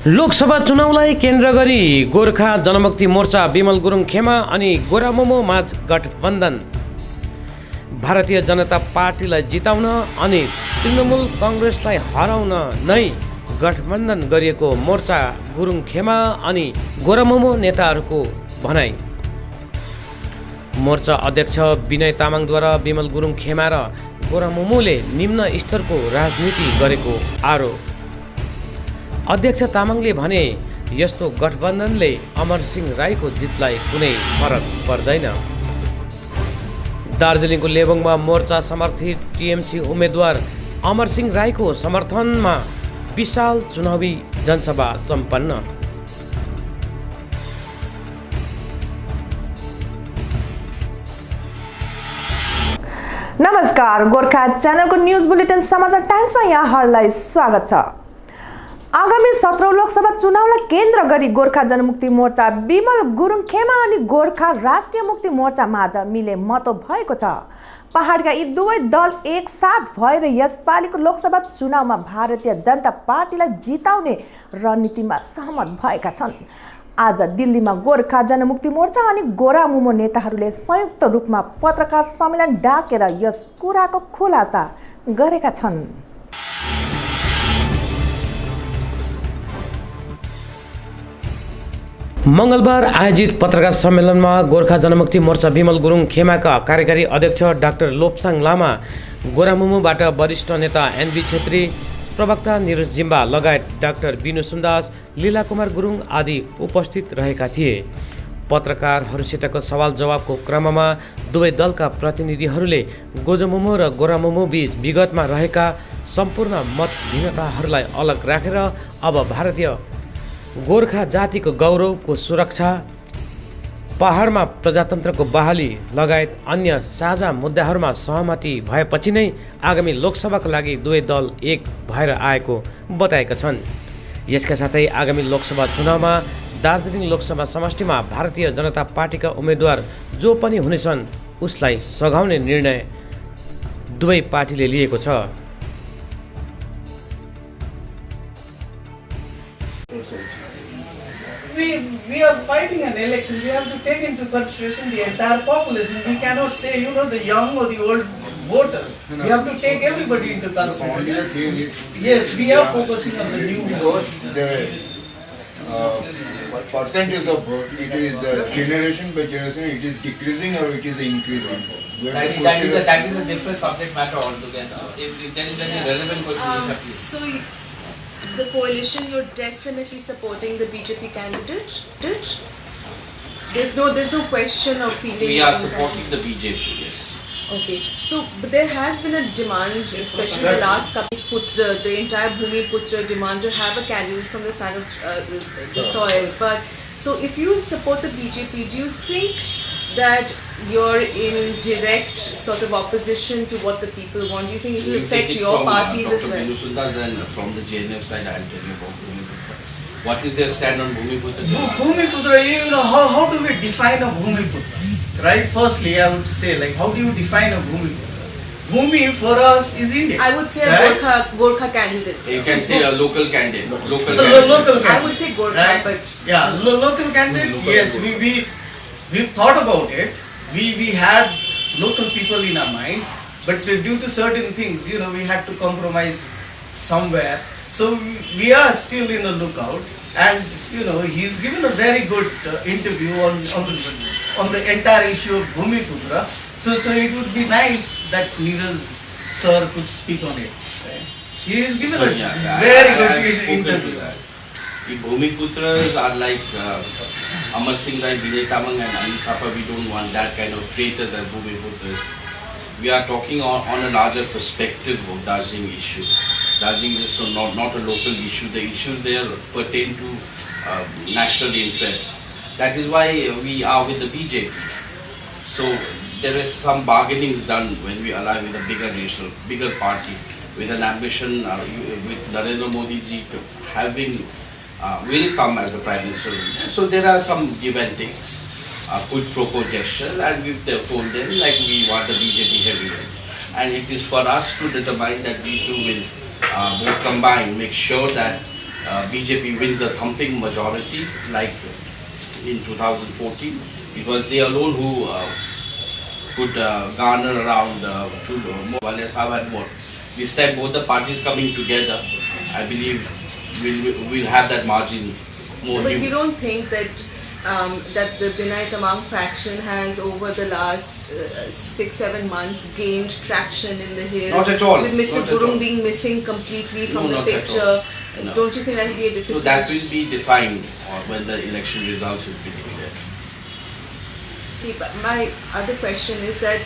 लोकसभा चुनावलाई केन्द्र गरी गोर्खा जनमुक्ति मोर्चा बिमल गुरुङ खेमा अनि गोरामोमो माझ गठबन्धन भारतीय जनता पार्टीलाई जिताउन अनि तृणमूल कङ्ग्रेसलाई हराउन नै गठबन्धन गरिएको मोर्चा गुरुङ खेमा अनि गोरामोमो नेताहरूको भनाइ। मोर्चा अध्यक्ष विनय तामाङद्वारा बिमल गुरुङ खेमा र गोरामोमोले निम्न स्तरको राजनीति गरेको आरोप। अध्यक्ष तामाङले भने यस्तो गठबन्धनले अमरसिंह राईको जितलाई कुनै फरक पर्दैन। दार्जिलिङको लेबोङमा मोर्चा समर्थित टिएमसी उम्मेद्वार अमरसिंह राईको समर्थनमा विशाल चुनावी जनसभा सम्पन्न। नमस्कार, गोर्खा च्यानलको न्युज बुलेटिन समाचार टाइम्समा यहाँहरूलाई स्वागत छ। आगामी 17औं लोकसभा चुनावलाई केन्द्र गरी गोर्खा जनमुक्ति मोर्चा बिमल गुरुङ खेमा अनि गोर्खा राष्ट्रिय मुक्ति मोर्चा माझ मिले मतो भएको छ। पहाडका यी दुवै दल एकसाथ भएर यसपालिको लोकसभा चुनावमा भारतीय जनता पार्टीलाई जिताउने रणनीतिमा सहमत भएका छन्। आज दिल्लीमा गोर्खा जनमुक्ति मोर्चा अनि गोरामुमो नेताहरूले संयुक्त रूपमा पत्रकार सम्मेलन डाकेर यस कुराको खुलासा गरेका छन्। मङ्गलबार आयोजित पत्रकार सम्मेलनमा गोर्खा जनमुक्ति मोर्चा बिमल गुरुङ खेमाका कार्यकारी अध्यक्ष डाक्टर लोप्साङ लामा, गोरामुमोबाट वरिष्ठ नेता एनबी छेत्री, प्रवक्ता निरज जिम्बा लगायत डाक्टर बिनु सुन्दास, लीला कुमार गुरुङ आदि उपस्थित रहेका थिए। पत्रकारहरूसितको सवाल जवाबको क्रममा दुवै दलका प्रतिनिधिहरूले गोजमुमो र गोरामुमो बीच विगतमा रहेका सम्पूर्ण मतभिन्नताहरूलाई अलग राखेर अब भारतीय गोर्खा जातिको गौरवको सुरक्षा, पहाडमा प्रजातन्त्रको बहाली लगायत अन्य साझा मुद्दाहरूमा सहमति भएपछि नै आगामी लोकसभाका लागि दुवै दल एक भएर आएको बताएका छन्। यसका साथै आगामी लोकसभा चुनावमा दार्जिलिङ लोकसभा समष्टिमा भारतीय जनता पार्टीका उम्मेद्वार जो पनि हुनेछन् उसलाई सघाउने निर्णय दुवै पार्टीले लिएको छ। We are fighting an election. We have to take into consideration the entire population. We cannot say, the young or the old voter. We have to take everybody into consideration. Yes, we are focusing on the new voters. The percentage of vote, it is the generation by generation, it is decreasing or it is increasing. That is a different subject matter altogether. If there is any relevant question, please. So the coalition, you're definitely supporting the BJP candidate. There's no question of feeling. We are supporting the BJP. Yes. Okay. So, but there has been a demand, especially the last couple Putra, the entire Bhumi Putra demand to have a candidate from the side of the soil. But so, if you support the BJP, do you think that you're in direct sort of opposition to what the people want? Do you think it will affect your parties as well? Then from the JNF side, I'll tell you about Bhumi Putra. What is their stand on Bhumi Putra? Bhumi Putra, how do we define a Bhumi Putra? Right, firstly, I would say, how do you define a Bhumi Putra? Bhumi for us is India. I would say right? a Gorkha candidate. You can say a local candidate. Local candidate. I would say Gorkha, right? but yeah, local candidate. Yes, we've thought about it. We had local people in our mind, but due to certain things, we had to compromise somewhere. So we are still in a lookout, and he's given a very good interview on the entire issue of Bhumi Putra. So it would be nice that Neeraj sir could speak on it. Right? He is given a very good interview. The Bhumi Putras are like Amar Singh Rai, Vinay Tamang and Anil Thapa. We don't want that kind of traitors as Bhumi Putras. We are talking on a larger perspective of Darjeeling issue. Darjeeling is not a local issue. The issues there pertain to national interest. That is why we are with the BJP. So there is some bargainings done when we align with a bigger party, with an ambition with Narendra Modi ji will come as a Prime Minister. So there are some give and takes, quid pro quo gesture, and we've told them we want the BJP heavyweight. And it is for us to determine that we too will both combine, make sure that BJP wins a thumping majority like in 2014, because they alone who could garner around Walia Sahab and more. This time both the parties coming together, I believe we'll have that margin more. But you don't think that that the Binay Tamang faction has over the last 6-7 months gained traction in the hills? Not at all. With Mr. Not at Gurung all. being missing completely from No, the not at picture. all. No. Don't you think that will be a So difficult? that will be defined when the election results will be declared. Okay, but my other question is that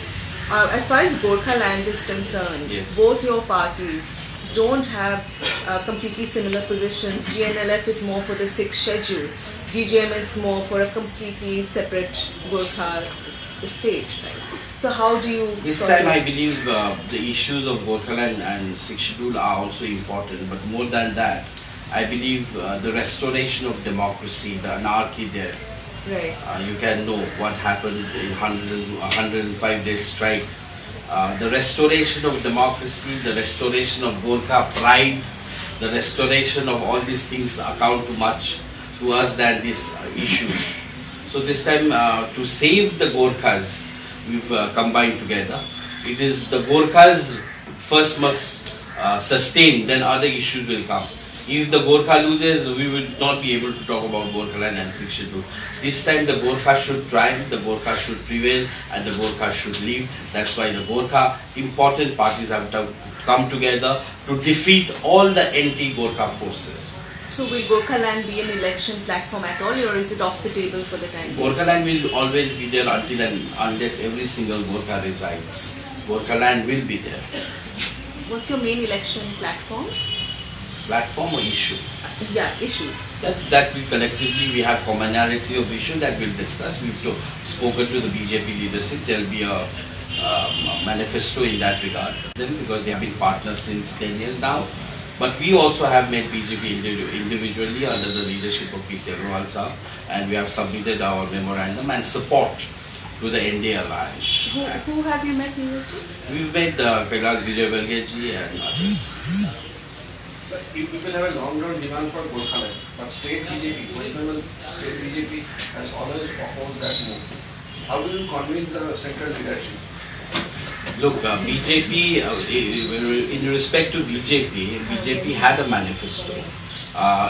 as far as Gorkha land is concerned, Yes. both your parties don't have completely similar positions. GNLF is more for the 6th schedule. DJM is more for a completely separate Gorkha state. Right? So how do you... This sort time of- I believe the issues of Gorkhaland and 6th schedule are also important, but more than that, I believe the restoration of democracy, the anarchy there. Right. You can know what happened in 105 days strike. The restoration of democracy, the restoration of Gorkha pride, the restoration of all these things account to much to us than these issues. So this time to save the Gorkhas, we've combined together. It is the Gorkhas first must sustain, then other issues will come. If the Gorkha loses, we will not be able to talk about Gorkhaland and 6th schedule. This time the Gorkha should triumph, the Gorkha should prevail, and the Gorkha should leave. That's why the Gorkha important parties have to come together to defeat all the anti-Gorkha forces. So will Gorkha land be an election platform at all, or is it off the table for the time being? Gorkhaland will always be there until and unless every single Gorkha resigns. Gorkhaland will be there. What's your main election platform? Platform or issue? Yeah, issues. That we collectively, we have commonality of issue that we'll discuss. We've spoken to the BJP leadership. There'll be a manifesto in that regard. Then, because they have been partners since 10 years now. But we also have met BJP individually under the leadership of P.C. Agrawal sir, and we have submitted our memorandum and support to the NDA alliance. Who have you met, Neeraj? We've met Kailash Vijayvargiya and others. Sir, people have a long-term demand for Gorkhaland, but state BJP, West Bengal state BJP has always opposed that move. How do you convince the central leadership? Look, BJP, in respect to BJP had a manifesto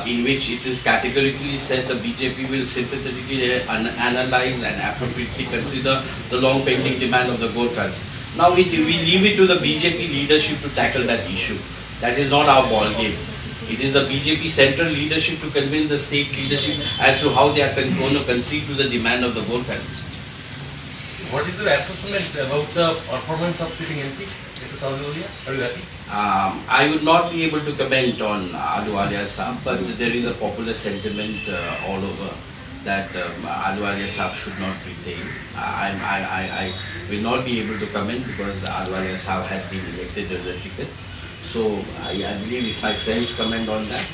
in which it is categorically said the BJP will sympathetically analyze and appropriately consider the long pending demand of the Gorkhas. Now we leave it to the BJP leadership to tackle that issue. That is not our ball game. It is the BJP central leadership to convince the state leadership as to how they are going to concede to the demand of the Gorkhas. What is your assessment about the performance of sitting MP, Mr. Ahluwalia? Are you happy? I would not be able to comment on Ahluwalia Sahab, but there is a popular sentiment all over that Ahluwalia Sahab should not retain. I will not be able to comment because Ahluwalia Sahab had been elected on the ticket. So I believe if my friends comment on that,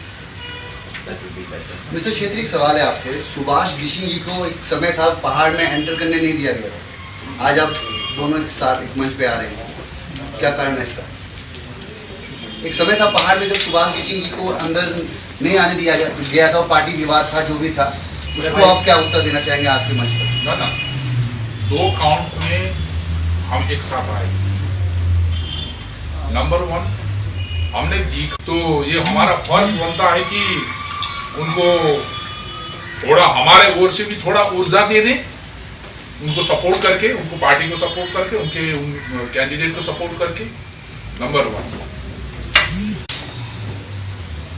that would be better. Mister Chhetri, एक सवाल है आपसे। सुभाष गिशिंग जी को एक समय था पहाड़ में एंटर करने नहीं दिया गया था। आज आप दोनों एक साथ एक मंच पे आ रहे हैं, क्या कारण है इसका? एक समय था पहाड़ में जब सुभाष गिशिंग जी को अंदर नहीं आने दिया गया था, पार्टी विवाद था, जो भी था, उसको आप क्या उत्तर देना चाहेंगे आज के मंच पर? ना 2 काउंट में हम एक साथ आए। नंबर 1 हमने तो ये हमारा फर्ज बनता है कि उनको थोड़ा हमारे ओर से भी थोड़ा ऊर्जा दे दें, उनको सपोर्ट करके, उनको पार्टी को सपोर्ट करके, उनके कैंडिडेट को सपोर्ट करके। नंबर 1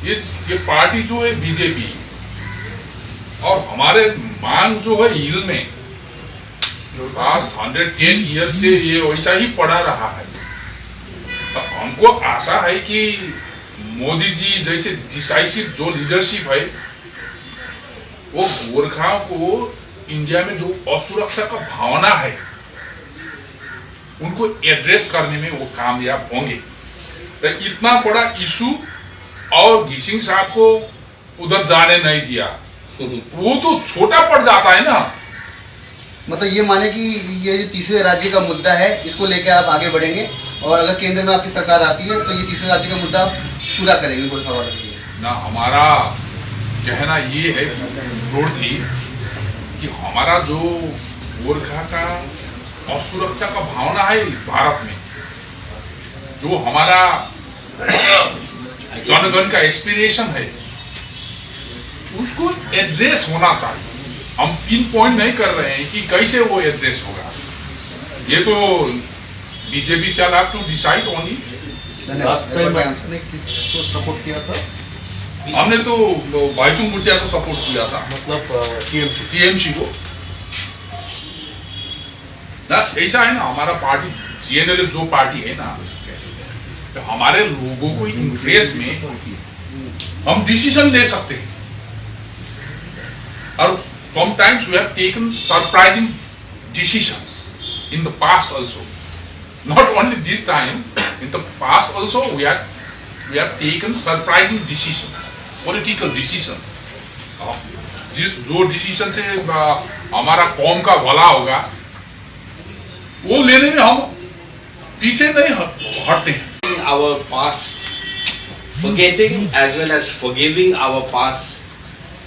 ये पार्टी जो है बीजेपी और हमारे मांग जो है हिल में लास्ट 110 ईयर से ये वैसा ही पड़ा रहा है। तो हमको आशा है कि मोदी जी जैसे डिसाइसिव जो लीडरशिप है वो गोरखाओं को इंडिया में जो असुरक्षा का भावना है उनको एड्रेस करने में वो कामयाब होंगे। तो इतना बड़ा इशू और गिशिंग साहब को उधर जाने नहीं दिया, वो तो छोटा पड़ जाता है ना। मतलब ये माने कि ये जो तीसरे राज्य का मुद्दा है, इसको लेकर आप आगे बढ़ेंगे और अगर केंद्र में आपकी सरकार आती है तो ये तीसरे राज्य का मुद्दा आप पूरा करेंगे गोरखा वालों के लिए? ना हमारा कहना ये है ब्रॉडली कि हमारा जो गोरखा का असुरक्षा का भावना है भारत में, जो हमारा जनगण का एस्पिरेशन है, उसको एड्रेस होना चाहिए। हम पिन पॉइंट नहीं कर रहे हैं कि कैसे वो एड्रेस होगा, ये तो BJP shall have to decide only. आपने किसको सपोर्ट किया था? हमने तो भाईचुंग भूटिया को सपोर्ट किया था, मतलब टीएमसी को ना। ऐसा है ना, हमारा पार्टी जीएनएलएफ जो पार्टी है ना, तो हमारे लोगों को इंटरेस्ट में हम डिसीजन ले सकते हैं। और sometimes we have taken surprising decisions in the past also. Not only this time, in the past also we have taken surprising decisions, political decisions. जो डिसीजन से हमारा कौम का भला होगा, वो लेने में हम पीछे नहीं हटते हैं। Our past, forgetting as well as forgiving our past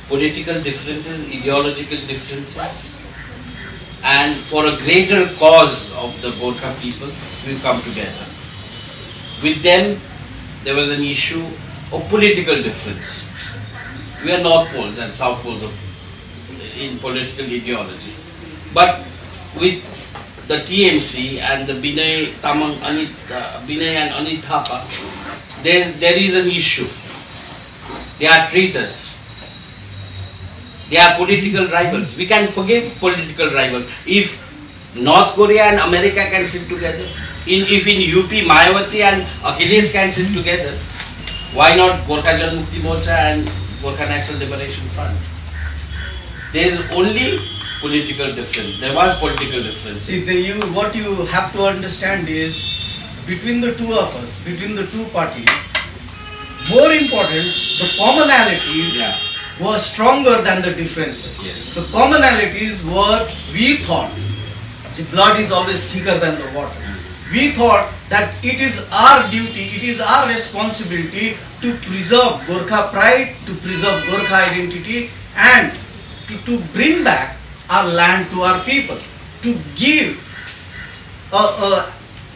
political differences, ideological differences, and for a greater cause of the Gorkha people, we've come together. With them, there was an issue of political difference. We are North Poles and South Poles in political ideology. But with the TMC and the Binay and Anit Thapa, there is an issue. They are traitors. They are political rivals. We can forgive political rivals. If North Korea and America can sit together, if in UP Mayawati and Achilles can sit together, why not Gorkha Janmukti Morcha and Gorkha National Liberation Front? There is only political difference. There was political difference. See, what you have to understand is, between the two of us, between the two parties, more important, the commonalities were stronger than the differences. Yes. The commonalities were, we thought, the blood is always thicker than the water. We thought that it is our duty, it is our responsibility to preserve Gorkha pride, to preserve Gorkha identity, and to bring back our land to our people, to give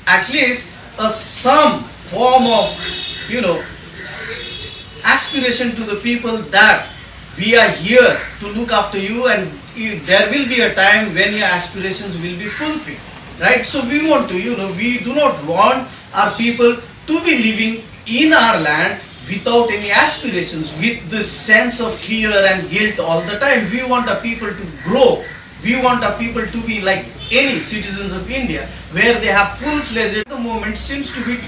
at least some form of, aspiration to the people that we are here to look after you, and there will be a time when your aspirations will be fulfilled, right? So we want to, we do not want our people to be living in our land without any aspirations, with this sense of fear and guilt all the time. We want our people to grow. We want our people to be like any citizens of India, where they have full-fledged. At the moment seems to be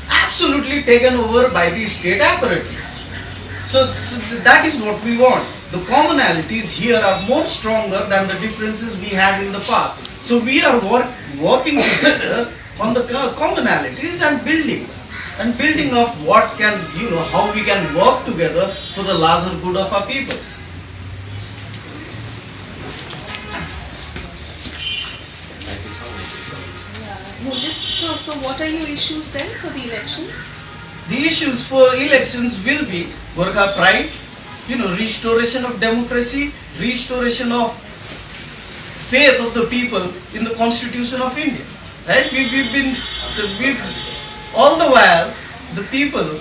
absolutely taken over by the state apparatus. So that is what we want. The commonalities here are more stronger than the differences we had in the past. So we are working together on the commonalities and building of what can, how we can work together for the larger good of our people. So what are your issues then for the elections? The issues for elections will be Gorkha pride, restoration of democracy, restoration of faith of the people in the Constitution of India. Right? We've all the while, the people,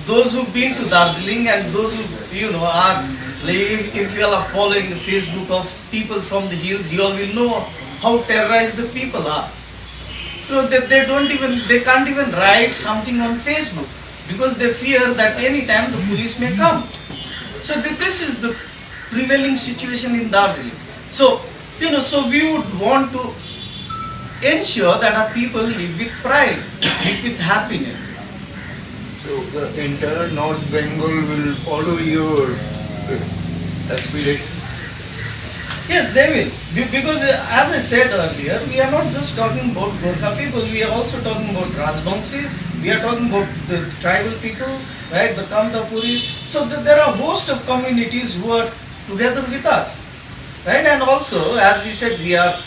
those who've been to Darjeeling and those who are, if you all are following the Facebook of people from the hills, you all will know how terrorized the people are. They can't even write something on Facebook because they fear that any time the police may come. So this is the prevailing situation in Darjeeling. So, so we would want to ensure that our people live with pride, live with happiness. So the entire North Bengal will follow your aspiration? Yes, they will. Because as I said earlier, we are not just talking about Gorkha people, we are also talking about Rajbangsis, we are talking about the tribal people, right, the Kantapuri. So there are a host of communities who are together with us. Right, and also, as we said, we are,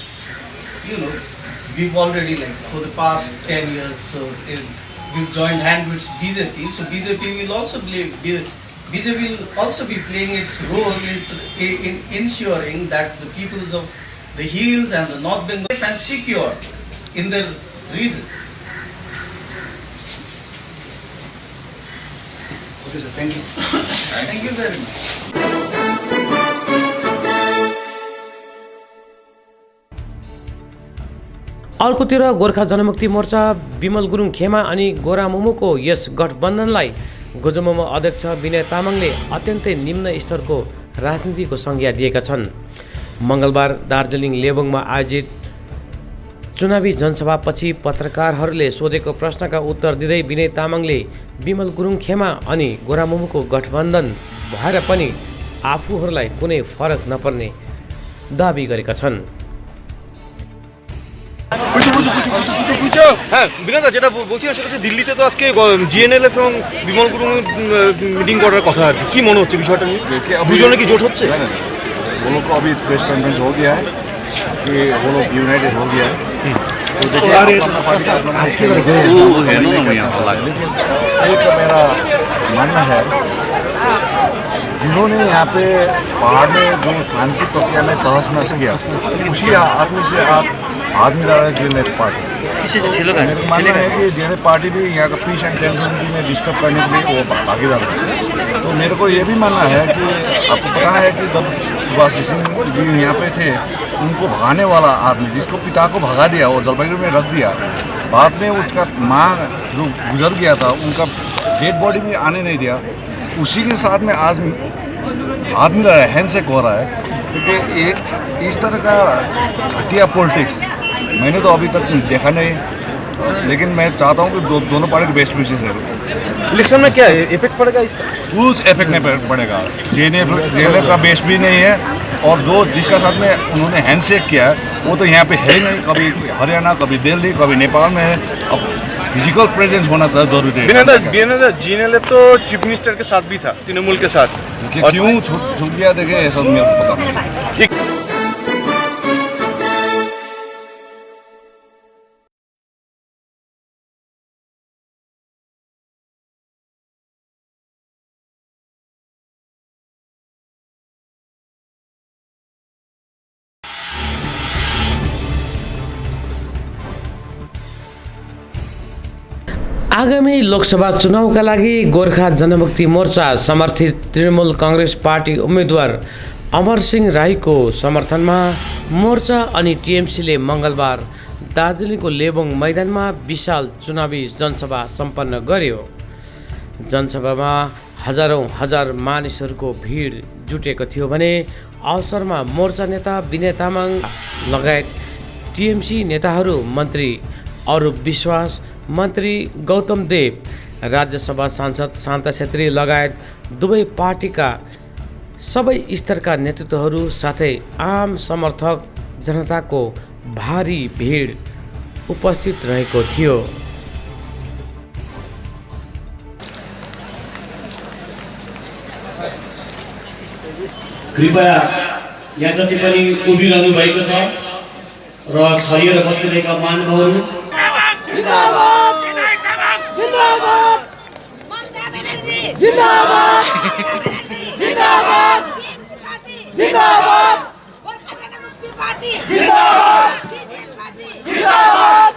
we've already for the past 10 years, so we've joined hand with BJP. So BJP will also be playing its role in ensuring that the peoples of the hills and the North Bengal safe and secure in their region. Okay, sir. Thank you. Thank you very much. अर्कोतिर गोर्खा जनमुक्ति मोर्चा बिमल गुरुङ खेमा अनि गोरा मुमुको यस गठबन्धनलाई गोजमुमो अध्यक्ष विनय तामाङले अत्यन्तै निम्न स्तरको राजनीतिको संज्ञा दिएका छन्। मङ्गलबार दार्जिलिङ लेबोङमा आयोजित चुनावी जनसभापछि पत्रकारहरूले सोधेको प्रश्नका उत्तर दिँदै विनय तामाङले बिमल गुरुङ खेमा अनि गोरा मुमुको गठबन्धन भएर पनि आफूहरूलाई कुनै फरक नपर्ने दाबी गरेका छन्। হ্যাঁ বিনোদা যেটা বলছিলাম সেটা হচ্ছে দিল্লিতে তো আজকে জিএনএলএফ এবং বিমল গুরুং মিটিং করার কথা আর কি মনে হচ্ছে বিষয়টা নিয়ে দুজনে কি জোট হচ্ছে? वो लोग को अभी प्रेस कॉन्फ्रेंस हो गया है कि वो लोग यूनाइटेड हो गया है। तो देखिए एक मेरा मानना है जिन्होंने यहाँ पे पहाड़ में जो शांति प्रक्रिया में तहस नहस किया उसी आदमी से आप आदमी लड़ रहे जेएनएफ पार्टी। मेरा मानना है कि जेएनएफ पार्टी भी यहाँ का पीस एंड ट्रांजिशन में डिस्टर्ब करने के लिए वो भागीदार है। तो मेरे को ये भी मानना है कि आपको पता है कि जब सुभाष सिंह जी यहाँ पे थे उनको भगाने वाला आदमी जिसको पिता को भगा दिया और जलपाईगुड़ी में रख दिया, बाद में उसका माँ जो गुजर गया था उनका डेड बॉडी भी आने नहीं दिया, उसी के साथ में आज आदमी हैंडशेक हो रहा है। क्योंकि एक इस तरह का घटिया पॉलिटिक्स मैंने तो अभी तक देखा नहीं, लेकिन मैं चाहता हूँ कि दोनों पार्टी के बेस्ट विशेष है। इलेक्शन में क्या इफेक्ट पड़ेगा इसका? कुछ इफेक्ट नहीं पड़ेगा। जेएनएफ का बेस भी नहीं है और जो जिसका साथ में उन्होंने हैंडशेक किया है वो तो यहाँ पे है ही नहीं। कभी हरियाणा, कभी दिल्ली, कभी नेपाल में है। अब फिजिकल प्रेजेंस होना जरूरी है। जीएनएलएफ तो चीफ मिनिस्टर के साथ भी था, तृणमूल के साथ। क्यों छूट गया देखे ये सब मेरे को पता नहीं। आगामी लोकसभा चुनावका लागि गोर्खा जनमुक्ति मोर्चा समर्थित तृणमूल कांग्रेस पार्टी उम्मेदवार अमर सिंह राईको समर्थनमा मोर्चा अनि टिएमसीले मङ्गलबार दार्जिलिङको लेबोङ मैदानमा विशाल चुनावी जनसभा सम्पन्न गर्यो। जनसभामा हजार मानिसहरूको भिड जुटेको थियो भने अवसरमा मोर्चा नेता विनय तामाङ लगायत टिएमसी नेताहरू, मन्त्री अरूप विश्वास, मन्त्री गौतम देव, राज्यसभा सांसद शान्ता छेत्री लगायत दुवै पार्टीका सबै स्तरका नेतृत्वहरू साथै आम समर्थक जनताको भारी भिड उपस्थित रहेको थियो। कृपया यहाँ जति पनि उभिरहनु भएको छ र छरिएर बसिरहेका महानुभावहरू जिन्दाबाद जिन्दाबाद ममता बनर्जी जिन्दाबाद जिन्दाबाद जिन्दाबाद गोर्खा जनमुक्ति पार्टी जिन्दाबाद जिन्दाबाद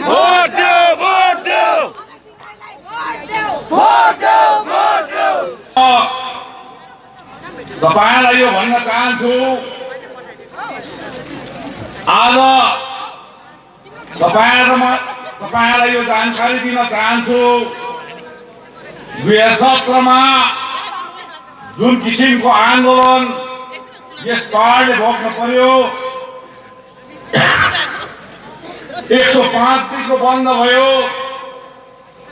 वोट दो वोट दो वोट दो वोट दो। तपाईलाई यो भन्न चाहन्छु, आज तपाईलाई यो जानकारी दिन चाहन्छु, 2017 मा जुन किसिमको आन्दोलन यस पाहाडले भोग्न पर्यो, 105 दिनको बन्द भयो,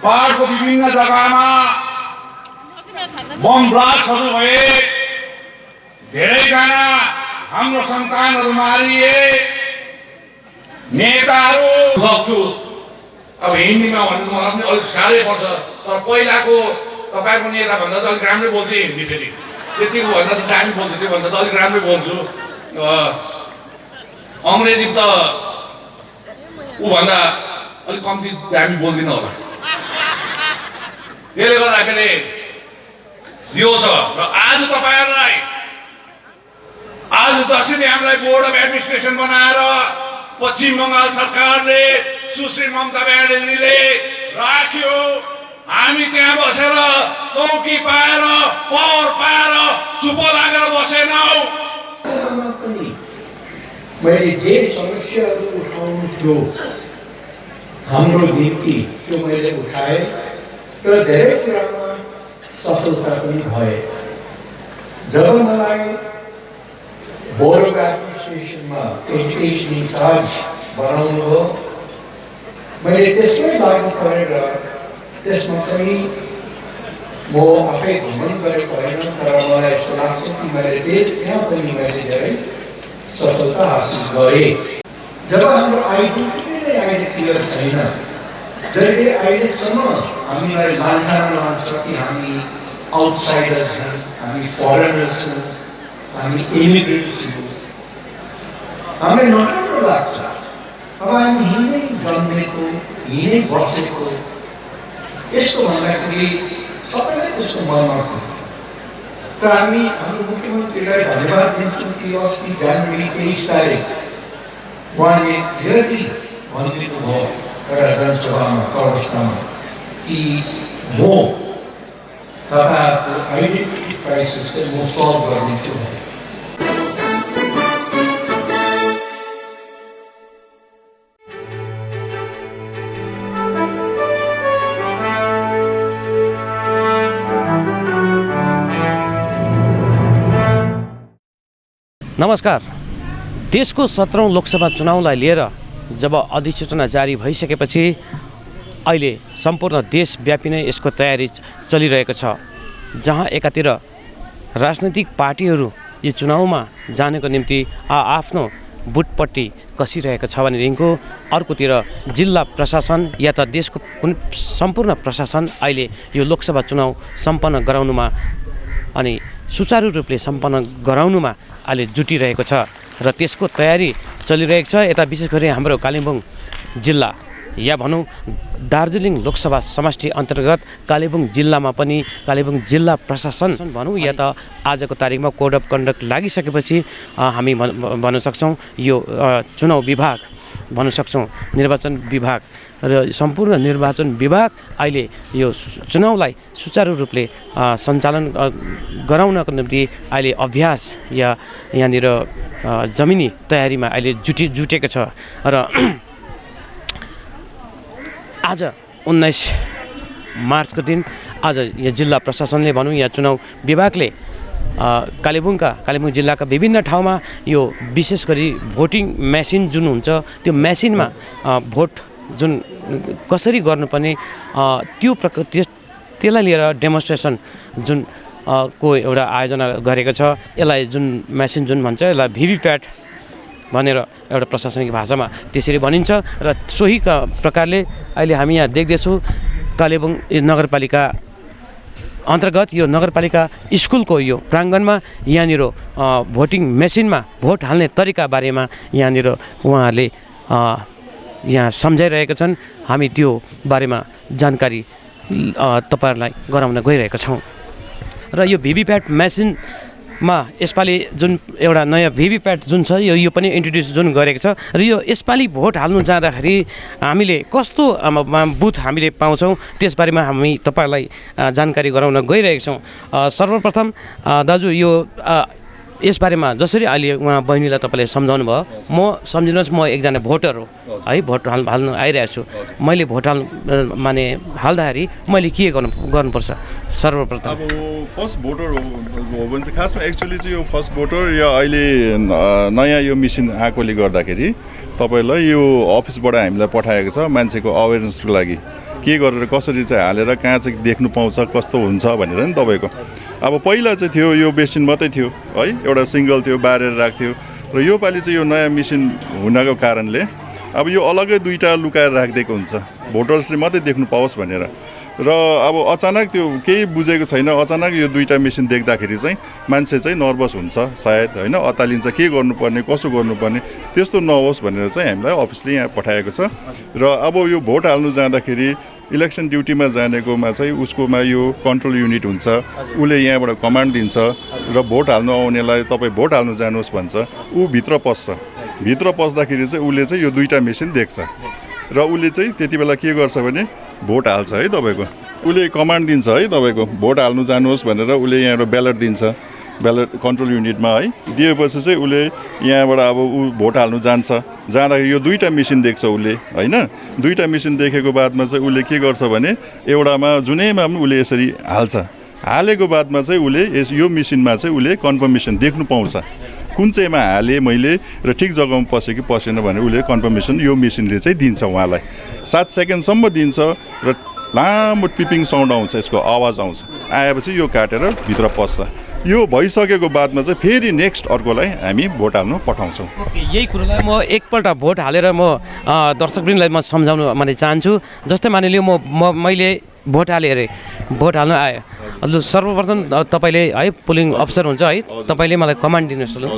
पाहाडको विभिन्न जग्गामा बम ब्लास्टहरू भए, धेरैजना हाम्रो सन्तानहरू मारिए, नेताहरू सक्छु। अब हिन्दीमा भन्नु मलाई पनि अलिक साह्रै पर्छ, तर पहिलाको तपाईँको नेता भन्दा त अलिक राम्रै बोल्छु हिन्दी, फेरि त्यतिको भन्दा त दामी बोल्छु, त्यो भन्दा त अलिक राम्रै बोल्छु। अङ्ग्रेजी त ऊभन्दा अलिक कम्ती हामी बोल्दिनँ होला। त्यसले गर्दाखेरि यो छ र आज तपाईहरुलाई आज जसरी हामीलाई बोर्ड अफ एडमिनिस्ट्रेसन बनाएर पश्चिम बङ्गाल सरकारले सुश्री ममता ब्यानर्जीले राख्यो, हामी त्यहाँ बसेर चौकी पाएर पावर पाएर चुप लागेर बसेनौँ। मैले जे समस्याहरू उठाउनु थियो हाम्रो निम्ति त्यो मैले उठाएँ र धेरै कुरामा सफलता पनि भए। जब मलाई बोर्ड अफ एडमिनिस्ट्रेसनमा एजुकेसन इन्चार्ज बनाउनु हो, मैले त्यसमै लागु गरेर त्यसमा पनि म आफै घमण्ड गरेको होइन, तर मलाई यस्तो लाग्छ कि मैले त्यहाँ पनि मैले धेरै सफलता हासिल गरेँ। जब हाम्रो आइडेन्टिटी नै अहिले क्लियर छैन, जहिले अहिलेसम्म हामीलाई लान्छामा लाग्छ कि हामी आउटसाइडर्स छौँ, हामी फरेनर्स छौँ, हामी इमिग्रेन्ट्स छौँ, हामीलाई नराम्रो लाग्छ। अब हामी यहीँ जन्मेको यहीँ बसेको, यस्तो भन्दाखेरि सबैलाई त्यस्तो मनमा पर्छ। र हामी हाम्रो मुख्यमन्त्रीलाई धन्यवाद दिन्छौँ कि अस्ति जनवरी 23 तारिक उहाँले क्लियरली भनिदिनु भयो एउटा जनसभामा प्रवक्तामा कि म तपाईँहरूको आइडेन्टिटी क्राइसिस चाहिँ म सल्भ गरिदिन्छु भने। नमस्कार। देशको 17औं लोकसभा चुनावलाई लिएर जब अधिसूचना जारी भइसकेपछि अहिले सम्पूर्ण देशव्यापी नै यसको तयारी चलिरहेको छ, जहाँ एकातिर राजनैतिक पार्टीहरू यो चुनावमा जानको निम्ति आफ्नो बुटपट्टि कसिरहेको छ भनेदेखिको अर्कोतिर जिल्ला प्रशासन या त देशको कुनै सम्पूर्ण प्रशासन अहिले यो लोकसभा चुनाव सम्पन्न गराउनुमा अनि सुचारू रूपले सम्पन्न गराउनुमा अहिले जुटिरहेको छ र त्यसको तयारी चलिरहेको छ। यता विशेष गरी हाम्रो कालिम्पोङ जिल्ला या भनौँ दार्जिलिङ लोकसभा समष्टि अन्तर्गत कालिम्पोङ जिल्लामा पनि कालिम्पोङ जिल्ला प्रशासन भनौँ या त आजको तारिकमा कोड अफ कन्डक्ट लागिसकेपछि हामी भन्न सक्छौँ यो चुनाव विभाग भन्न सक्छौँ, निर्वाचन विभाग र सम्पूर्ण निर्वाचन विभाग अहिले यो चुनावलाई सुचारू रूपले सञ्चालन गराउनको निम्ति अहिले अभ्यास या यहाँनिर जमिनी तयारीमा अहिले जुटेको छ। र आज 19 मार्चको दिन आज यहाँ जिल्ला प्रशासनले भनौँ या चुनाव विभागले कालिम्पोङ जिल्लाका विभिन्न ठाउँमा यो विशेष गरी भोटिङ मेसिन जुन हुन्छ त्यो मेसिनमा भोट जुन कसरी गर्नुपर्ने त्यसलाई लिएर डेमोन्स्ट्रेसन जुन को एउटा आयोजना गरेको छ। यसलाई जुन मेसिन जुन भन्छ यसलाई भिभिप्याट भनेर एउटा प्रशासनिक भाषामा त्यसरी भनिन्छ र सोही प्रकारले अहिले हामी यहाँ देख्दैछौँ कालिम्पोङ नगरपालिका अन्तर्गत यो नगरपालिका स्कुलको यो प्राङ्गणमा यहाँनिर भोटिङ मेसिनमा भोट हाल्ने तरिका बारेमा यहाँनिर उहाँहरूले यहाँ सम्झाइरहेका छन्। हामी त्यो बारेमा जानकारी तपाईँहरूलाई गराउन गइरहेका छौँ। र यो भिभिप्याट मेसिनमा यसपालि जुन एउटा नयाँ भिभिप्याट जुन छ यो पनि इन्ट्रोड्युस जुन गरेको छ र यो यसपालि भोट हाल्नु जाँदाखेरि हामीले कस्तो बुथ हामीले पाउँछौँ त्यसबारेमा हामी तपाईँहरूलाई जानकारी गराउन गइरहेका छौँ। सर्वप्रथम दाजु यो यसबारेमा जसरी अहिले उहाँ बहिनीलाई तपाईँले सम्झाउनु भयो, म सम्झिनुहोस् म एकजना भोटर हो है, भोट हाल्नु आइरहेको छु। मैले भोट हाल्दाखेरि मैले के गर्नुपर्छ? सर्वप्रथम अब फर्स्ट भोटर हो भने चाहिँ खासमा एक्चुअली चाहिँ यो फर्स्ट भोटर या अहिले नयाँ यो मिसिन आएकोले गर्दाखेरि तपाईँलाई यो अफिसबाट हामीलाई पठाएको छ मान्छेको अवेरनेसको लागि के गरेर कसरी चाहिँ हालेर कहाँ चाहिँ देख्नु पाउँछ कस्तो हुन्छ भनेर नि तपाईँको। अब पहिला चाहिँ थियो यो बेसिन मात्रै थियो है, एउटा सिङ्गल थियो बारेर राख्थ्यो र यो पालि चाहिँ यो नयाँ मिसिन हुनको कारणले अब यो अलग्गै दुईवटा लुकाएर राखिदिएको हुन्छ भोटर्सले मात्रै देख्नु पाओस् भनेर। र अब अचानक त्यो केही बुझेको छैन, अचानक यो दुईवटा मेसिन देख्दाखेरि चाहिँ मान्छे चाहिँ नर्भस हुन्छ सायद होइन, अतालिन्छ के गर्नुपर्ने कसो गर्नुपर्ने, त्यस्तो नहोस् भनेर चाहिँ हामीलाई अफिसले यहाँ पठाएको छ। र अब यो भोट हाल्नु जाँदाखेरि इलेक्सन ड्युटीमा जानेकोमा चाहिँ उसकोमा यो कन्ट्रोल युनिट हुन्छ, उसले यहाँबाट कमान्ड दिन्छ र भोट हाल्नु आउनेलाई तपाईँ भोट हाल्नु जानुहोस् भन्छ, ऊ भित्र पस्छ। भित्र पस्दाखेरि चाहिँ उसले चाहिँ यो दुईवटा मेसिन देख्छ र उसले चाहिँ त्यति बेला के गर्छ भने भोट हाल्छ है तपाईँको, उसले कमान्ड दिन्छ है तपाईँको भोट हाल्नु जानुहोस् भनेर उसले यहाँबाट ब्यालेट दिन्छ, ब्यालेट कन्ट्रोल युनिटमा है दिएपछि चाहिँ उसले यहाँबाट अब ऊ भोट हाल्नु जान्छ। जाँदाखेरि यो दुईवटा मेसिन देख्छ उसले होइन, दुईवटा मेसिन देखेको बादमा चाहिँ उसले के गर्छ भने एउटामा जुनैमा पनि उसले यसरी हाल्छ, हालेको बादमा चाहिँ उसले यो मेसिनमा चाहिँ उसले कन्फर्मेसन देख्नु पाउँछ कुन चाहिँमा हालेँ मैले र ठिक जग्गामा पसेँ कि पसेन भनेर उसले कन्फर्मेसन यो मेसिनले चाहिँ दिन्छ उहाँलाई। 7 सेकेन्डसम्म दिन्छ र लामो पिपिङ साउन्ड आउँछ, यसको आवाज आउँछ, आएपछि यो काटेर भित्र पस्छ। यो भइसकेको बादमा चाहिँ फेरि नेक्स्ट अर्कोलाई हामी भोट हाल्नु पठाउँछौँ। यही कुरोलाई म एकपल्ट भोट हालेर म दर्शकवृन्दलाई म सम्झाउनु चाहन्छु। जस्तै मानिलियो मैले भोट हालेँ अरे, भोट हाल्नु आयो, सर्वप्रथम तपाईँले है पोलिङ अफिसर हुन्छ है, तपाईँले मलाई कमान्ड दिनुहोस्।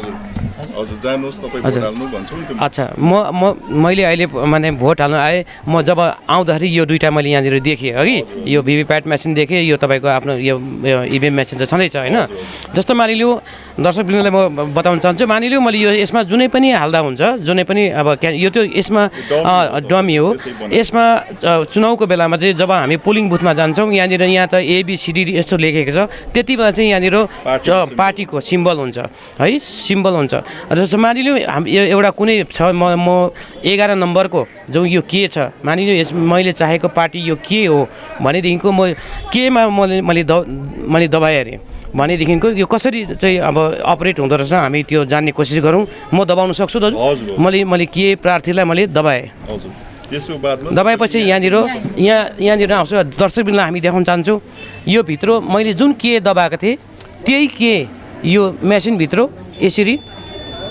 हजुर जानुहोस् तपाईँ भोट हाल्नु भन्छु नि। अच्छा मैले अहिले माने भोट हाल्नु आएँ, म जब आउँदाखेरि यो दुईवटा मैले यहाँनिर देखेँ है, यो भिभिप्याट मेसिन देखेँ, यो तपाईँको आफ्नो यो इभिएम मेसिन त छँदैछ होइन। जस्तो मानिलियो दर्शकवृन्दलाई म बताउन चाहन्छु, मानिलियो मैले यो यसमा जुनै पनि हाल्दा हुन्छ, जुनै पनि अब यो त्यो यसमा डमी हो, यसमा चुनावको बेलामा चाहिँ जब हामी पोलिङ बुथमा जान्छौँ यहाँनिर यहाँ त ABCD यस्तो लेखेको छ, त्यति बेला चाहिँ यहाँनिर पार्टीको सिम्बल हुन्छ है, सिम्बल हुन्छ। र मानिलियो एउटा कुनै छ म 11 नम्बरको जो यो के छ, मानिलियो मैले चाहेको पार्टी यो के हो भनेदेखिको म केमा मैले दबाएँ अरे भनेदेखिको यो कसरी चाहिँ अब अपरेट हुँदो रहेछ हामी त्यो जान्ने कोसिस गरौँ। म दबाउन सक्छु दाजु? मैले के प्रार्थीलाई मैले दबाएँ, दबाएपछि यहाँनिर आउँछ। दर्शकवृन्दलाई हामी देखाउन चाहन्छौँ यो भित्र मैले जुन के दबाएको थिएँ त्यही के यो मेसिनभित्र यसरी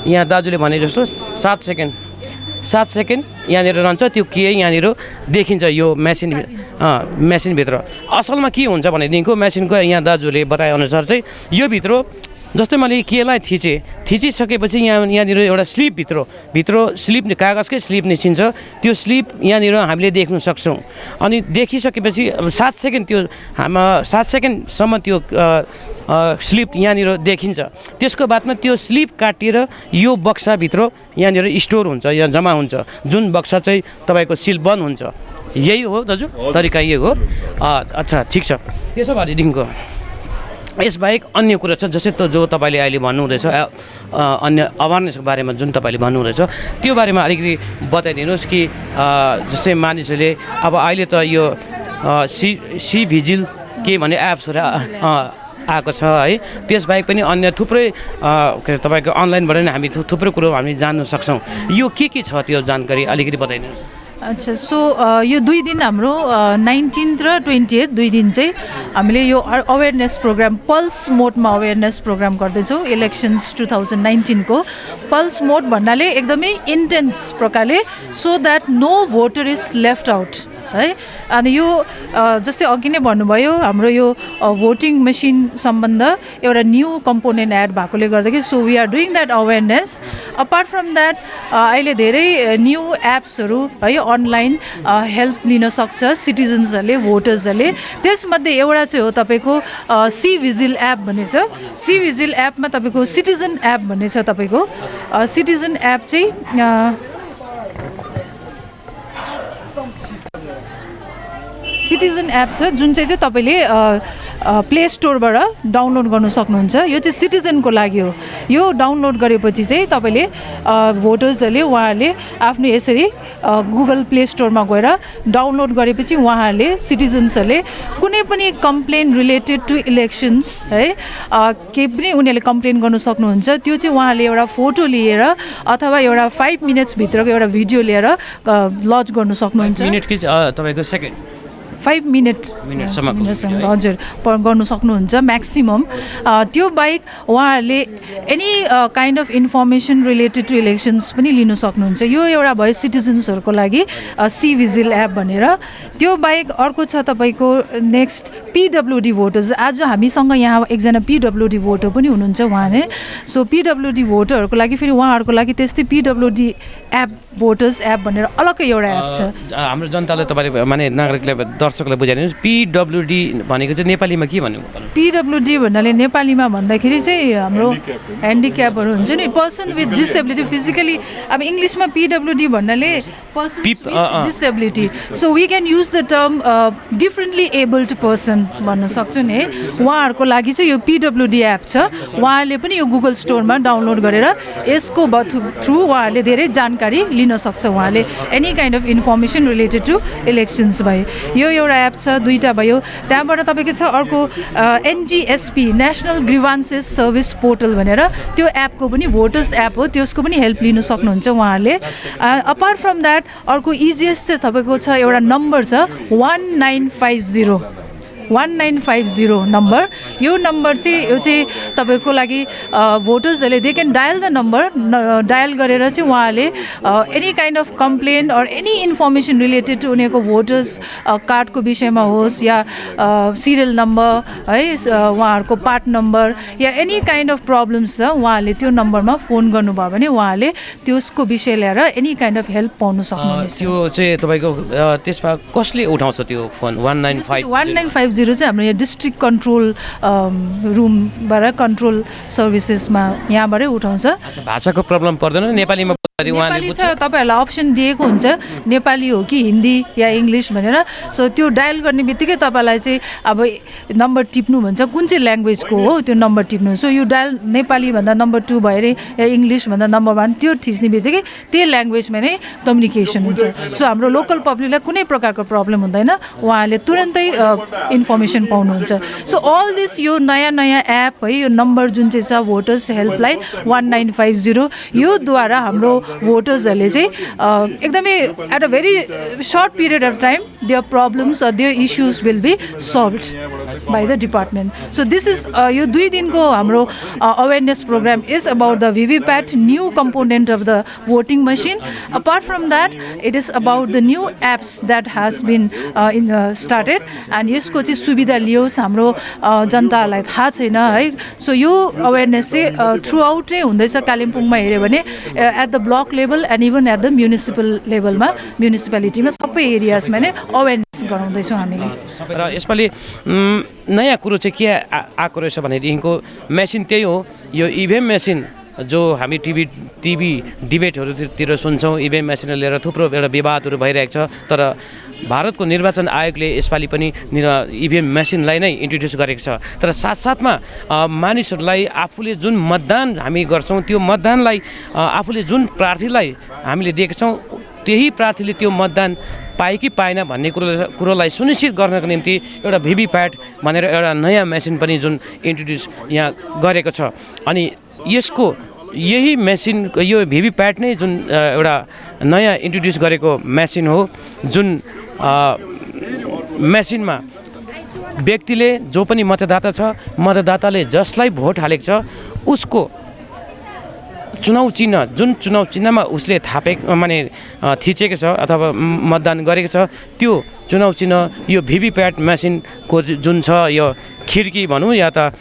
यहाँ दाजुले भने जस्तो 7 सेकेन्ड यहाँनिर रहन्छ, त्यो के यहाँनिर देखिन्छ यो मेसिनभित्र। असलमा के हुन्छ भनेदेखिको मेसिनको यहाँ दाजुले बताएअनुसार चाहिँ यो भित्र जस्तै मैले केलाई थिचिसकेपछि यहाँनिर एउटा भित्र स्लिप कागजकै स्लिप निस्किन्छ, त्यो स्लिप यहाँनिर हामीले देख्न सक्छौँ। अनि देखिसकेपछि 7 सेकेन्ड त्यो 7 सेकेन्डसम्म त्यो स्लिप यहाँनिर देखिन्छ। त्यसको बादमा त्यो स्लिप काटिएर यो बक्साभित्र यहाँनिर स्टोर हुन्छ, यहाँ जम्मा हुन्छ, जुन बक्सा चाहिँ तपाईँको सिल बन्द हुन्छ। यही हो दाजु तरिका, यही हो। अच्छा ठिक छ। त्यसो भएदेखिको यसबाहेक अन्य कुरा छ जस्तै जो तपाईँले अहिले भन्नुहुँदैछ अन्य अवेरनेसको बारेमा जुन तपाईँले भन्नुहुँदैछ त्यो बारेमा अलिकति बताइदिनुहोस् कि जस्तै मानिसहरूले अब अहिले त यो सी भिजिल के भन्ने एप्सहरू आएको छ है, त्यसबाहेक पनि अन्य थुप्रै के अरे तपाईँको अनलाइनबाट नै हामी थुप्रै कुरो हामी जान्न सक्छौँ। यो के छ त्यो जानकारी अलिकति बताइदिनुहोस्। अच्छा, सो यो 2 दिन हाम्रो 19th र 20th 2 दिन चाहिँ हामीले यो अवेरनेस प्रोग्राम पल्स मोडमा अवेरनेस प्रोग्राम गर्दैछौँ। इलेक्सन्स 2019 को पल्स मोड भन्नाले एकदमै इन्टेन्स प्रकारले so that no voter is left out है। अनि यो जस्तै अघि नै भन्नुभयो हाम्रो यो भोटिङ मेसिन सम्बन्ध एउटा न्यू कम्पोनेन्ट एड भएकोले गर्दाखेरि so we are doing that awareness. Apart from that अहिले धेरै न्यू एप्सहरू है अनलाइन हेल्प लिन सक्छ सिटिजन्सहरूले, भोटर्सहरूले। त्यसमध्ये एउटा चाहिँ हो तपाईँको सी भिजिल एप भन्ने छ। सी भिजिल एपमा तपाईँको सिटिजन एप भन्ने छ। तपाईँको सिटिजन एप चाहिँ सिटिजन एप छ जुन चाहिँ तपाईँले प्ले स्टोरबाट डाउनलोड गर्नु सक्नुहुन्छ। यो चाहिँ सिटिजनको लागि हो। यो डाउनलोड गरेपछि चाहिँ तपाईँले भोटर्सहरूले उहाँहरूले आफ्नो यसरी गुगल प्ले स्टोरमा गएर डाउनलोड गरेपछि उहाँहरूले सिटिजन्सहरूले कुनै पनि कम्प्लेन रिलेटेड टु इलेक्सन्स है केही पनि उनीहरूले कम्प्लेन गर्नु सक्नुहुन्छ। त्यो चाहिँ उहाँहरूले एउटा फोटो लिएर अथवा एउटा 5 मिनट्सभित्रको एउटा भिडियो लिएर लज गर्नु सक्नुहुन्छ। मिनट कि तपाईँको सेकेन्ड 5 मिनटसम्म हजुर गर्नु सक्नुहुन्छ म्याक्सिमम। त्यो बाहेक उहाँहरूले any kind of information related to elections पनि लिनु सक्नुहुन्छ। यो एउटा भयो सिटिजन्सहरूको लागि सी भिजिल एप भनेर। त्यो बाहेक अर्को छ तपाईँको नेक्स्ट PWD भोटर्स। आज हामीसँग यहाँ एकजना PWD भोटर पनि हुनुहुन्छ उहाँले। सो PWD भोटरहरूको लागि फेरि उहाँहरूको लागि त्यस्तै PWD एप भोटर्स एप भनेर अलग्गै एउटा एप छ। हाम्रो जनताले तपाईँले माने नागरिकले दर्शकलाई बुझाइदिनुहोस् PWD भनेको चाहिँ नेपालीमा के भन्नु? PWD भन्नाले नेपालीमा भन्दाखेरि चाहिँ हाम्रो ह्यान्डिक्यापहरू हुन्छ नि, पर्सन विथ डिसेबिलिटी फिजिकली। अब इङ्ग्लिसमा PWD भन्नाले person with disability. So we can use the term differently abled person भन्न सक्छु नि है। उहाँहरूको लागि चाहिँ यो PWD एप छ। उहाँहरूले पनि यो गुगल स्टोरमा डाउनलोड गरेर यसको थ्रु उहाँहरूले धेरै जानकारी लिन सक्छ। उहाँले any kind of information related to elections भयो। यो एउटा एप छ, दुईवटा भयो। त्यहाँबाट तपाईँको छ अर्को NGSP नेसनल ग्रिभान्सेस सर्भिस पोर्टल भनेर, त्यो एपको पनि भोटर्स एप हो, त्यसको पनि हेल्प लिनु सक्नुहुन्छ उहाँहरूले। अपार्ट फ्रम द्याट अर्को इजिएस्ट चाहिँ तपाईँको छ एउटा नम्बर छ 1950 नम्बर। यो नम्बर चाहिँ यो चाहिँ तपाईँको लागि भोटर्सहरूले they can dial the number, dial गरेर चाहिँ उहाँहरूले any kind of complain or any information related to उनीहरूको भोटर्स कार्डको विषयमा होस् या सिरियल नम्बर है, उहाँहरूको पार्ट नम्बर या एनी काइन्ड अफ प्रब्लम्स छ, उहाँहरूले त्यो नम्बरमा फोन गर्नुभयो भने उहाँहरूले त्यसको विषय लिएर एनी काइन्ड अफ हेल्प पाउनु सक्नुहुनेछ। त्यो चाहिँ तपाईँको त्यसमा कसले उठाउँछ त्यो फोन? 1950 चाहिँ हाम्रो यहाँ डिस्ट्रिक्ट कन्ट्रोल रुमबाट कन्ट्रोल सर्भिसेसमा यहाँबाटै उठाउँछ। भाषाको प्रब्लम पर्दैन? नेपालीमा नेपाली छ, तपाईँहरूलाई अप्सन दिएको हुन्छ नेपाली हो कि हिन्दी या इङ्ग्लिस भनेर। सो त्यो डायल गर्ने बित्तिकै तपाईँलाई चाहिँ अब नम्बर टिप्नु भन्छ, कुन चाहिँ ल्याङ्ग्वेजको हो त्यो नम्बर टिप्नु। सो यो डायल नेपाली भन्दा नम्बर 2 भयो अरे या इङ्ग्लिस भन्दा नम्बर 1, त्यो थिच्ने बित्तिकै त्यही ल्याङ्ग्वेजमा नै कम्युनिकेसन हुन्छ। सो हाम्रो लोकल पब्लिकलाई कुनै प्रकारको प्रब्लम हुँदैन, उहाँहरूले तुरन्तै इन्फर्मेसन पाउनुहुन्छ। सो अल दिस यो नयाँ एप है, यो नम्बर जुन चाहिँ छ भोटर्स हेल्पलाइन 1950, योद्वारा हाम्रो भोटर्सहरूले चाहिँ एकदमै at a very short period of time their problems or their issues will be solved by the department. So this is यो 2 दिनको हाम्रो awareness programme is about the VVPAT new component of the voting machine. Apart from that it is about the new apps that has been started and यसको चाहिँ सुविधा लियोस् हाम्रो जनतालाई थाहा छैन है। सो यो अवेरनेस चाहिँ थ्रु आउटै हुँदैछ। कालिम्पोङमा हेऱ्यो भने at the block level and even at the municipal लेभलमा, म्युनिसिपालिटीमा सबै एरियाजमा नै अवेरनेस गराउँदैछौँ हामीले। र यसपालि नयाँ कुरो चाहिँ के आएको रहेछ भनेदेखिको मेसिन त्यही हो, यो इभिएम मेसिन जो हामी टिभी डिबेटहरूतिर सुन्छौँ। इभिएम मेसिनलाई लिएर थुप्रो एउटा विवादहरू भइरहेको छ, तर भारतको निर्वाचन आयोगले यसपालि पनि इभिएम मेसिनलाई नै इन्ट्रोड्युस गरेको छ। तर साथसाथमा मानिसहरूलाई आफूले जुन मतदान हामी गर्छौँ त्यो मतदानलाई आफूले जुन प्रार्थीलाई हामीले दिएका छौँ त्यही प्रार्थीले त्यो मतदान पाए कि पाएन भन्ने कुरोलाई सुनिश्चित गर्नको निम्ति एउटा VVPAT भनेर एउटा नयाँ मेसिन पनि जुन इन्ट्रोड्युस यहाँ गरेको छ। अनि यसको यही मेसिन यो VVPAT नै जुन एउटा नयाँ इन्ट्रोड्युस गरेको मेसिन हो, जुन मेसिनमा व्यक्तिले जो पनि मतदाता छ, मतदाताले जसलाई भोट हालेको छ उसको चुनाव चिन्ह, जुन चुनाव चिन्हमा उसले माने थिचेको छ अथवा मतदान गरेको छ त्यो चुनाव चिन्ह यो VVPAT मेसिनको जुन छ यो खिड्की भनौँ या त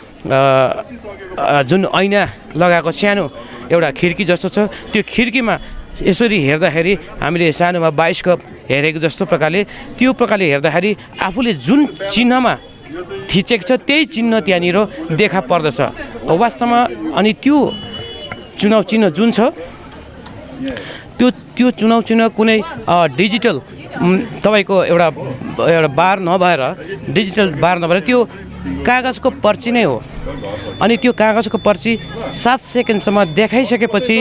जुन ऐना लगाएको सानो एउटा खिड्की जस्तो छ, त्यो खिड्कीमा यसरी हेर्दाखेरि हामीले सानोमा बाइस्कोप हेरेको जस्तो प्रकारले त्यो प्रकारले हेर्दाखेरि आफूले जुन चिन्हमा थिचेको छ त्यही चिन्ह त्यहाँनिर देखा पर्दछ वास्तवमा। अनि त्यो चुनाव चिन्ह जुन छ त्यो चुनाव चिन्ह कुनै डिजिटल तपाईँको एउटा बार नभएर, डिजिटल बार नभएर त्यो कागजको पर्ची नै हो। अनि त्यो कागजको पर्ची 7 सेकेन्डसम्म देखाइसकेपछि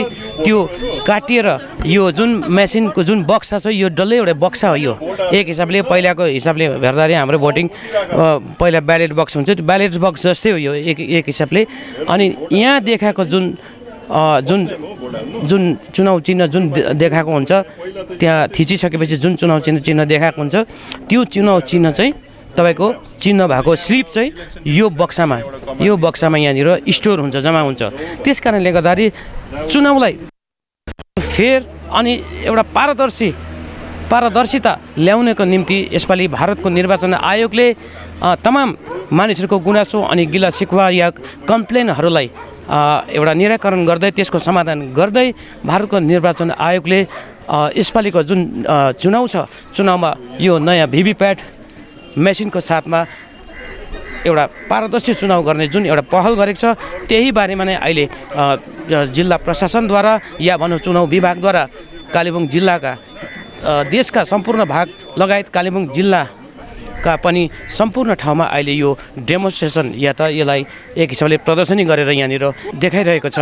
त्यो काटिएर यो जुन मेसिनको जुन बक्सा छ यो डल्लै एउटा बक्सा हो। यो एक हिसाबले पहिलाको हिसाबले हेर्दाखेरि हाम्रो भोटिङ पहिला ब्यालेट बक्स हुन्छ, त्यो ब्यालेट बक्स जस्तै हो यो एक हिसाबले। अनि यहाँ देखाएको जुन जुन जुन चुनाव चिन्ह जुन देखाएको हुन्छ त्यहाँ थिचिसकेपछि जुन चुनाव चिन्ह देखाएको हुन्छ त्यो चुनाव चिन्ह चाहिँ तपाईँको चिन्ह भएको स्लिप चाहिँ यो बक्सामा यहाँनिर स्टोर हुन्छ, जम्मा हुन्छ। त्यस कारणले गर्दाखेरि चुनावलाई फेयर अनि एउटा पारदर्शिता ल्याउनको निम्ति यसपालि भारतको निर्वाचन आयोगले तमाम मानिसहरूको गुनासो अनि गिला सिक्वा या कम्प्लेनहरूलाई एउटा निराकरण गर्दै त्यसको समाधान गर्दै भारतको निर्वाचन आयोगले यसपालिको जुन चुनाव छ चुनावमा यो नयाँ भिभिप्याट मेसिनको साथमा एउटा पारदर्शी चुनाव गर्ने जुन एउटा पहल गरेको छ त्यही बारेमा नै अहिले जिल्ला प्रशासनद्वारा या भनौँ चुनाव विभागद्वारा कालेबुङ जिल्लाका देशका सम्पूर्ण भाग लगायत कालेबुङ जिल्लाका पनि सम्पूर्ण ठाउँमा अहिले यो डेमोन्स्ट्रेसन या त यसलाई एक हिसाबले प्रदर्शनी गरेर यहाँनिर देखाइरहेको छ।